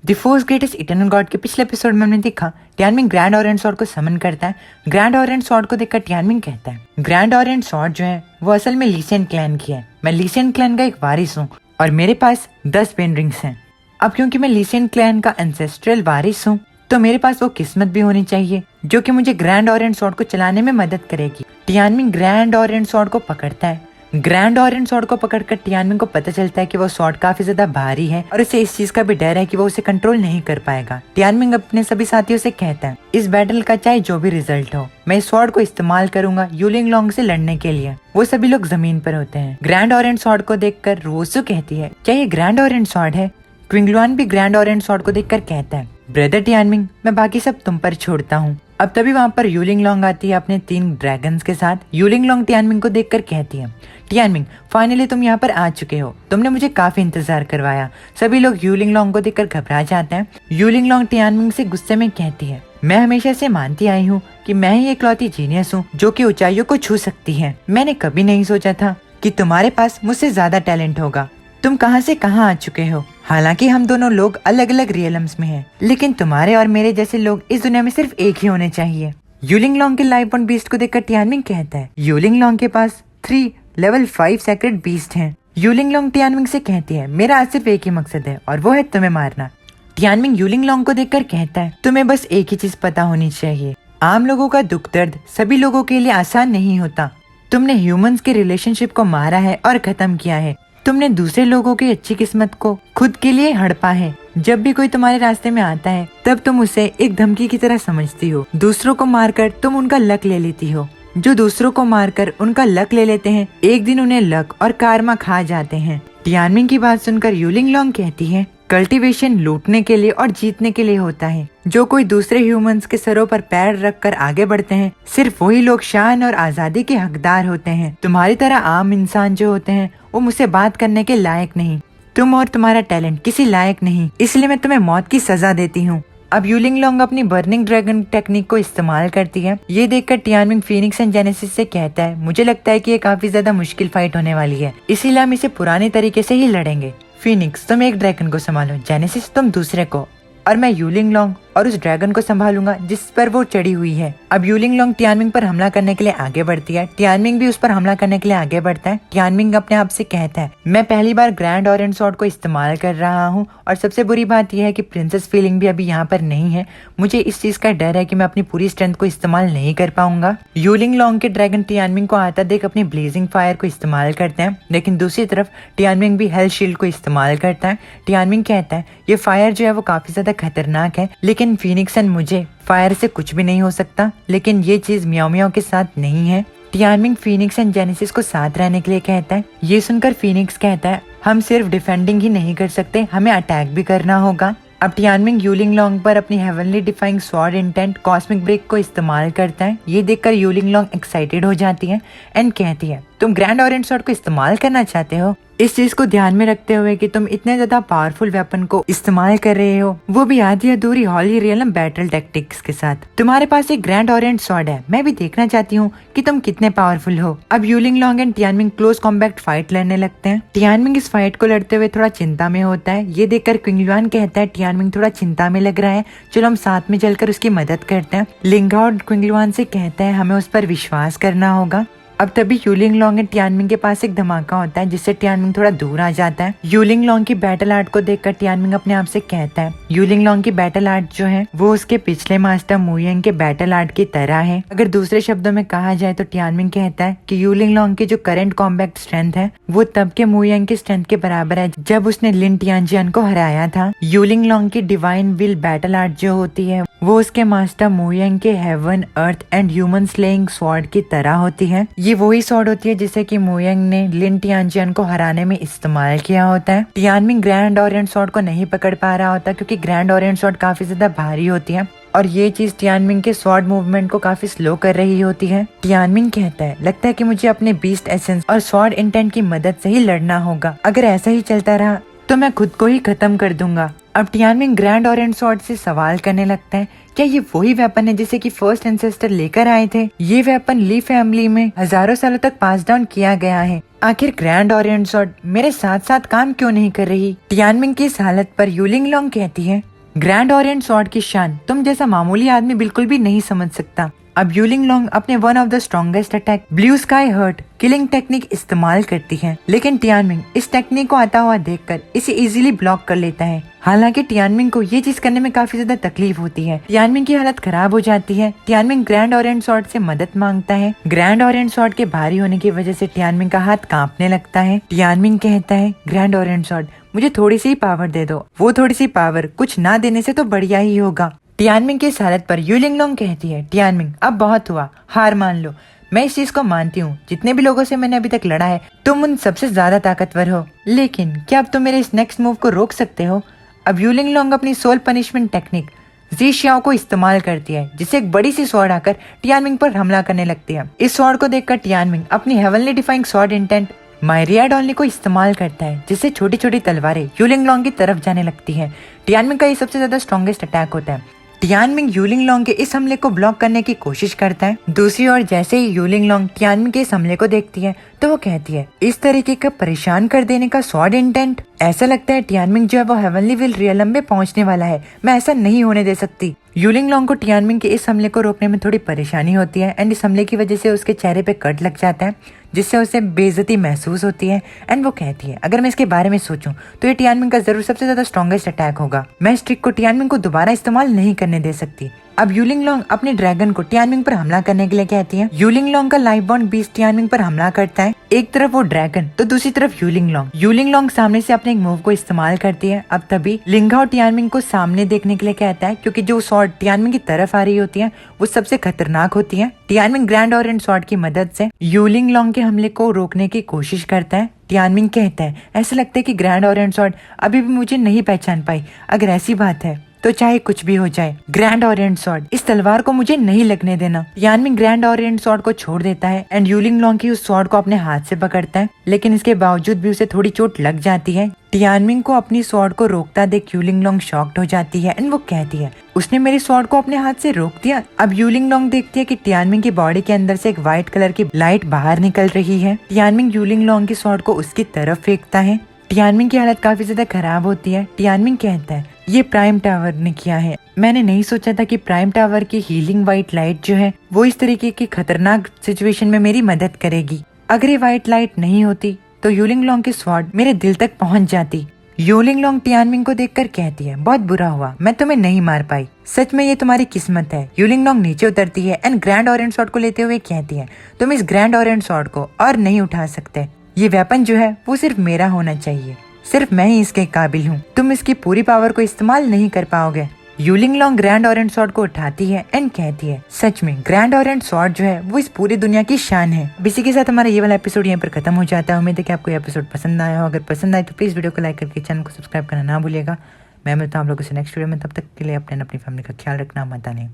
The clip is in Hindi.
The force greatest eternal God के पिछले एपिसोड में हमने देखा टियानमिंग ग्रैंड ऑरेंज स्वॉर्ड को समन करता है। ग्रैंड ऑरेंज स्वॉर्ड को देखकर टियानमिंग कहता है ग्रैंड ऑरेंज स्वॉर्ड जो है वो असल में लीसियन क्लैन की है। मैं लीसियन क्लैन का एक वारिस हूँ और मेरे पास 10 पेन रिंग्स हैं। अब क्योंकि मैं लीसियन क्लैन का एंसेस्ट्रल वारिस हूँ तो मेरे पास वो किस्मत भी होनी चाहिए जो कि मुझे ग्रैंड ऑरेंज स्वॉर्ड को चलाने में मदद करेगी। टियानमिंग ग्रैंड ऑरेंज स्वॉर्ड को पकड़ता है। ग्रैंड ऑरेंज स्वॉर्ड को पकड़कर टियानमिंग को पता चलता है कि वो स्वॉर्ड काफी ज्यादा भारी है और उसे इस चीज का भी डर है कि वो उसे कंट्रोल नहीं कर पाएगा। टियानमिंग अपने सभी साथियों से कहता है इस बैटल का चाहे जो भी रिजल्ट हो मैं इस स्वॉर्ड को इस्तेमाल करूंगा यूलिंग लॉन्ग से लड़ने के लिए। वो सभी लोग जमीन पर होते हैं। ग्रैंड ऑरेंज स्वॉर्ड को देखकर रोसू कहती है क्या ये ग्रैंड ऑरेंज स्वॉर्ड है। क्विंगलुआन भी ग्रैंड ऑरेंज स्वॉर्ड को देखकर कहता है ब्रदर टियानमिंग मैं बाकी सब तुम पर छोड़ता हूँ। अब तभी वहाँ पर यूलिंग लॉन्ग आती है अपने 3 ड्रैगन्स के साथ। यूलिंग लॉन्ग टियानमिंग को देखकर कहती है टियानमिंग फाइनली तुम यहाँ पर आ चुके हो, तुमने मुझे काफी इंतजार करवाया। सभी लोग यूलिंग लॉन्ग को देखकर घबरा जाते हैं। यूलिंग लॉन्ग टियानमिंग से गुस्से में कहती है मैं हमेशा से मानती आई हूँ कि मैं ही इकलौती जीनियस हूँ जो कि ऊंचाइयों को छू सकती है। मैंने कभी नहीं सोचा था कि तुम्हारे पास मुझसे ज्यादा टैलेंट होगा। तुम कहां से कहां आ चुके हो। हालांकि हम दोनों लोग अलग अलग रियलम्स में हैं, लेकिन तुम्हारे और मेरे जैसे लोग इस दुनिया में सिर्फ एक ही होने चाहिए। यूलिंग लॉन्ग के लाइव बॉर्न बीस्ट को देखकर टियानमिंग कहता है यूलिंग लॉन्ग के पास 3 लेवल 5 सेक्रेट बीस्ट हैं। यूलिंग लॉन्ग टियानमिंग से कहती है मेरा आज सिर्फ एक ही मकसद है और वो है तुम्हें मारना। टियानमिंग यूलिंग लॉन्ग को देखकर कहता है तुम्हें बस एक ही चीज पता होनी चाहिए, आम लोगों का दुख दर्द सभी लोगों के लिए आसान नहीं होता। तुमने ह्यूमंस के रिलेशनशिप को मारा है और खत्म किया है। तुमने दूसरे लोगों की अच्छी किस्मत को खुद के लिए हड़पा है। जब भी कोई तुम्हारे रास्ते में आता है तब तुम उसे एक धमकी की तरह समझती हो। दूसरों को मारकर तुम उनका लक ले लेती हो। जो दूसरों को मारकर उनका लक ले लेते हैं एक दिन उन्हें लक और कारमा खा जाते हैं। टियानमिंग की बात सुनकर यूलिंग लॉन्ग कहती है कल्टीवेशन लूटने के लिए और जीतने के लिए होता है। जो कोई दूसरे ह्यूमंस के सरों पर पैर रखकर आगे बढ़ते हैं सिर्फ वही लोग शान और आजादी के हकदार होते हैं। तुम्हारी तरह आम इंसान जो होते हैं वो मुझसे बात करने के लायक नहीं। तुम और तुम्हारा टैलेंट किसी लायक नहीं, इसलिए मैं तुम्हें मौत की सजा देती हूँ। अब यूलिंग लॉन्ग अपनी बर्निंग ड्रैगन टेक्निक को इस्तेमाल करती है। ये देखकर टियानमिंग फीनिक्स एंड जेनेसिस से कहता है मुझे लगता है कि ये काफी ज्यादा मुश्किल फाइट होने वाली है, इसीलिए हम इसे पुराने तरीके से ही लड़ेंगे। फीनिक्स तुम एक ड्रैगन को संभालो, जेनेसिस तुम दूसरे को, और मैं यूलिंग लॉन्ग और उस ड्रैगन को संभालूंगा जिस पर वो चढ़ी हुई है। अब यूलिंग लॉन्ग टियानमिंग पर हमला करने के लिए आगे बढ़ती है। टियानमिंग भी उस पर हमला करने के लिए आगे बढ़ता है। टियानमिंग अपने आप से कहता है मैं पहली बार ग्रैंड ऑरेंज स्वॉर्ड को इस्तेमाल कर रहा हूँ और सबसे बुरी बात यह है कि प्रिंसेस फीलिंग भी अभी यहाँ पर नहीं है। मुझे इस चीज का डर है कि मैं अपनी पूरी स्ट्रेंथ को इस्तेमाल नहीं कर पाऊंगा। यूलिंग लॉन्ग के ड्रैगन टियानमिंग को आता देख अपनी ब्लेजिंग फायर को इस्तेमाल करते हैं, लेकिन दूसरी तरफ टियानमिंग भी हेल्थ शील्ड को इस्तेमाल करता है। टियानमिंग कहता है ये फायर जो है वो काफी ज्यादा खतरनाक है, लेकिन फीनिक्स एंड मुझे फायर से कुछ भी नहीं हो सकता। लेकिन ये चीज म्याओ म्याओ के साथ नहीं है। टियानमिंग फीनिक्स एंड जेनेसिस को साथ रहने के लिए कहता है। ये सुनकर फीनिक्स कहता है हम सिर्फ डिफेंडिंग ही नहीं कर सकते, हमें अटैक भी करना होगा। अब टियानमिंग यूलिंग लॉन्ग पर अपनी heavenly defying sword intent cosmic break को इस्तेमाल करता है। ये देखकर यूलिंग लॉन्ग एक्साइटेड हो जाती है एंड कहती है तुम ग्रैंड ऑरेंज स्वॉर्ड को इस्तेमाल करना चाहते हो। इस चीज को ध्यान में रखते हुए कि तुम इतने ज्यादा पावरफुल वेपन को इस्तेमाल कर रहे हो, वो भी आधी अधूरी हॉली रियलम बैटल टैक्टिक्स के साथ। तुम्हारे पास एक ग्रैंड ऑरेंज स्वॉर्ड है, मैं भी देखना चाहती हूँ कि तुम कितने पावरफुल हो। अब Yuling Long and Tianming close combat fight लड़ने लगते हैं। टियानमिंग इस फाइट को लड़ते हुए थोड़ा चिंता में होता है। ये देखकर क्विंगलुआन कहता है टियानमिंग थोड़ा चिंता में लग रहा है, चलो हम साथ में चलकर उसकी मदद करते हैं। लिंगाओड क्विंगलुआन से कहता है हमें उस पर विश्वास करना होगा। अब तभी यूलिंग लॉन्ग एंड टियानमिंग के पास एक धमाका होता है जिससे टियानमिंग थोड़ा दूर आ जाता है। यूलिंग लॉन्ग की बैटल आर्ट को देखकर टियानमिंग अपने आप से कहता है यूलिंग लॉन्ग की बैटल आर्ट जो है वो उसके पिछले मास्टर मुयंग के बैटल आर्ट की तरह है। अगर दूसरे शब्दों में कहा जाए तो टियानमिंग कहता है कि यूलिंग लॉन्ग की जो करंट कॉम्बैट स्ट्रेंथ है वो तब के मुयंग की स्ट्रेंथ के बराबर है जब उसने लिन टियानजियान को हराया था। यूलिंग लॉन्ग की डिवाइन विल बैटल आर्ट जो होती है वो उसके मास्टर मुयंग के heaven earth and human slaying sword की तरह होती है। ये वही स्वॉर्ड होती है जिसे कि मुयंग ने लिन टियानजियान को हराने में इस्तेमाल किया होता है। टियानमिंग ग्रैंड ऑरेंज स्वॉर्ड को नहीं पकड़ पा रहा होता क्योंकि ग्रैंड ऑरेंज स्वॉर्ड काफी ज्यादा भारी होती है और ये चीज टियानमिंग के स्वॉर्ड मूवमेंट को काफी स्लो कर रही होती है। टियानमिंग कहता है लगता है कि मुझे अपने बीस्ट एसेंस और स्वॉर्ड इंटेंट की मदद से ही लड़ना होगा। अगर ऐसा ही चलता रहा तो मैं खुद को ही खत्म कर दूंगा। अब टियानमिंग ग्रैंड ऑरेंज स्वॉर्ड से सवाल करने लगता है क्या ये वही वेपन है जिसे कि फर्स्ट एंसेस्टर लेकर आए थे। ये वेपन ली फैमिली में हजारों सालों तक पास डाउन किया गया है। आखिर ग्रैंड ऑरेंज स्वॉर्ड मेरे साथ साथ काम क्यों नहीं कर रही। टियानमिंग की इस हालत पर यूलिंग लॉन्ग कहती है ग्रैंड ऑरेंज स्वॉर्ड की शान तुम जैसा मामूली आदमी बिल्कुल भी नहीं समझ सकता। अब यूलिंग लॉन्ग अपने one of the strongest attack blue sky hurt killing technique इस्तेमाल करती है, लेकिन टियानमिंग इस टेक्निक को आता हुआ देखकर इसे इजीली ब्लॉक कर लेता है। हालांकि टियानमिंग को ये चीज करने में काफी ज्यादा तकलीफ होती है। टियानमिंग की हालत खराब हो जाती है। टियानमिंग ग्रैंड ऑरेंज स्वॉर्ड से मदद मांगता है। ग्रैंड ऑरेंज स्वॉर्ड के भारी होने की वजह से टियानमिंग का हाथ कांपने लगता है। टियानमिंग कहता है, ग्रैंड ऑरेंज स्वॉर्ड मुझे थोड़ी सी पावर दे दो। वो थोड़ी सी पावर कुछ ना देने से तो बढ़िया ही होगा। टियानमिंग की इस हालत पर यूलिंग लॉन्ग कहती है, टियानमिंग अब बहुत हुआ, हार मान लो। मैं इस चीज को मानती हूँ, जितने भी लोगों से मैंने अभी तक लड़ा है तुम उन सबसे ज्यादा ताकतवर हो, लेकिन क्या अब तुम मेरे इस नेक्स्ट मूव को रोक सकते हो? अब यूलिंग लॉन्ग अपनी सोल पनिशमेंट टेक्निक जी शियाओ को इस्तेमाल करती है, जिससे एक बड़ी सी स्वॉर्ड आकर टियानमिंग पर हमला करने लगती है। इस स्वॉर्ड को देखकर टियानमिंग अपनी heavenly defying sword intent myriad only को इस्तेमाल करता है, जिससे छोटी छोटी तलवारें यूलिंग लॉन्ग की तरफ जाने लगती है। टियानमिंग का ये सबसे ज्यादा स्ट्रॉन्गेस्ट अटैक होता है। टियानमिंग यूलिंग लॉन्ग के इस हमले को ब्लॉक करने की कोशिश करता है। दूसरी ओर जैसे ही यूलिंग लॉन्ग टियानमिंग के इस हमले को देखती है तो वो कहती है, इस तरीके का परेशान कर देने का स्वॉर्ड इंटेंट, ऐसा लगता है टियानमिंग जो है वो हेवनली विल रियलम में पहुंचने वाला है, मैं ऐसा नहीं होने दे सकती। यूलिंग लॉन्ग को टियानमिंग के इस हमले को रोकने में थोड़ी परेशानी होती है एंड इस हमले की वजह से उसके चेहरे पे कट लग जाता है, जिससे उसे बेइज्जती महसूस होती है। एंड वो कहती है, अगर मैं इसके बारे में सोचूं तो ये टियानमिंग का जरूर सबसे ज्यादा स्ट्रॉन्गेस्ट अटैक होगा। मैं इस ट्रिक को टियानमिंग को दोबारा इस्तेमाल नहीं करने दे सकती। अब यूलिंग लॉन्ग अपने ड्रैगन को टियानमिंग पर हमला करने के लिए कहती है। यूलिंग लॉन्ग का लाइफ बॉन्ड बीस्ट टियानमिंग पर हमला करता है। एक तरफ वो ड्रैगन तो दूसरी तरफ यूलिंग लॉन्ग। यूलिंग लॉन्ग सामने से अपने एक मूव को इस्तेमाल करती है। अब तभी लिंगाओ टियानमिंग को सामने देखने के लिए कहता है, क्योंकि जो स्वॉर्ड टियानमिंग की तरफ आ रही होती है वो सबसे खतरनाक होती है। टियानमिंग ग्रैंड ऑरेंज स्वॉर्ड की मदद से यूलिंग लॉन्ग के हमले को रोकने की कोशिश करता है। टियानमिंग कहता है, ऐसा लगता है कि ग्रैंड ऑरेंज स्वॉर्ड अभी भी मुझे नहीं पहचान पाई। अगर ऐसी बात है तो चाहे कुछ भी हो जाए, ग्रैंड ऑरेंज स्वॉर्ड इस तलवार को मुझे नहीं लगने देना। टियानमिंग ग्रैंड ऑरेंज स्वॉर्ड को छोड़ देता है एंड यूलिंग लॉन्ग की उस स्वॉर्ड को अपने हाथ से पकड़ता है, लेकिन इसके बावजूद भी उसे थोड़ी चोट लग जाती है। टियानमिंग को अपनी स्वॉर्ड को रोकता देख यूलिंग लॉन्ग शॉक्ड हो जाती है एंड वो कहती है, उसने मेरी स्वॉर्ड को अपने हाथ से रोक दिया। अब यूलिंग लॉन्ग देखती है कि टियानमिंग की बॉडी के अंदर से एक व्हाइट कलर की लाइट बाहर निकल रही है। टियानमिंग यूलिंग लॉन्ग की स्वॉर्ड को उसकी तरफ फेंकता है। टियानमिंग की हालत काफी ज्यादा खराब होती है। टियानमिंग कहता है, ये प्राइम टावर ने किया है, मैंने नहीं सोचा था कि प्राइम टावर की हीलिंग व्हाइट लाइट जो है वो इस तरीके की खतरनाक सिचुएशन में मेरी मदद करेगी। अगर ये व्हाइट लाइट नहीं होती तो यूलिंग लॉन्ग की स्वॉर्ड मेरे दिल तक पहुंच जाती। यूलिंग लॉन्ग टियानमिंग को देखकर कहती है, बहुत बुरा हुआ, मैं तुम्हें नहीं मार पाई, सच में ये तुम्हारी किस्मत है। यूलिंग लॉन्ग नीचे उतरती है एंड ग्रैंड ऑरेंज स्वॉर्ड को लेते हुए कहती है, तुम इस ग्रैंड ऑरेंज स्वॉर्ड को और नहीं उठा सकते, ये वेपन जो है वो सिर्फ मेरा होना चाहिए, सिर्फ मैं ही इसके काबिल हूँ, तुम इसकी पूरी पावर को इस्तेमाल नहीं कर पाओगे। यूलिंग लॉन्ग ग्रैंड ऑरेंज स्वॉर्ड को उठाती है एंड कहती है, सच में ग्रैंड ऑरेंज स्वॉर्ड जो है वो इस पूरी दुनिया की शान है। इसी के साथ हमारा ये वाला एपिसोड यहाँ पर खत्म हो जाता है। उम्मीद है कि आपको ये एपिसोड पसंद आया हो। अगर पसंद आए तो प्लीज वीडियो को लाइक करके चैनल को सब्सक्राइब करना ना भूलिएगा। मैं मिलता हूँ आप लोगों से नेक्स्ट वीडियो में, तब तक के लिए अपने फैमिली का ख्याल रखना, मत आने।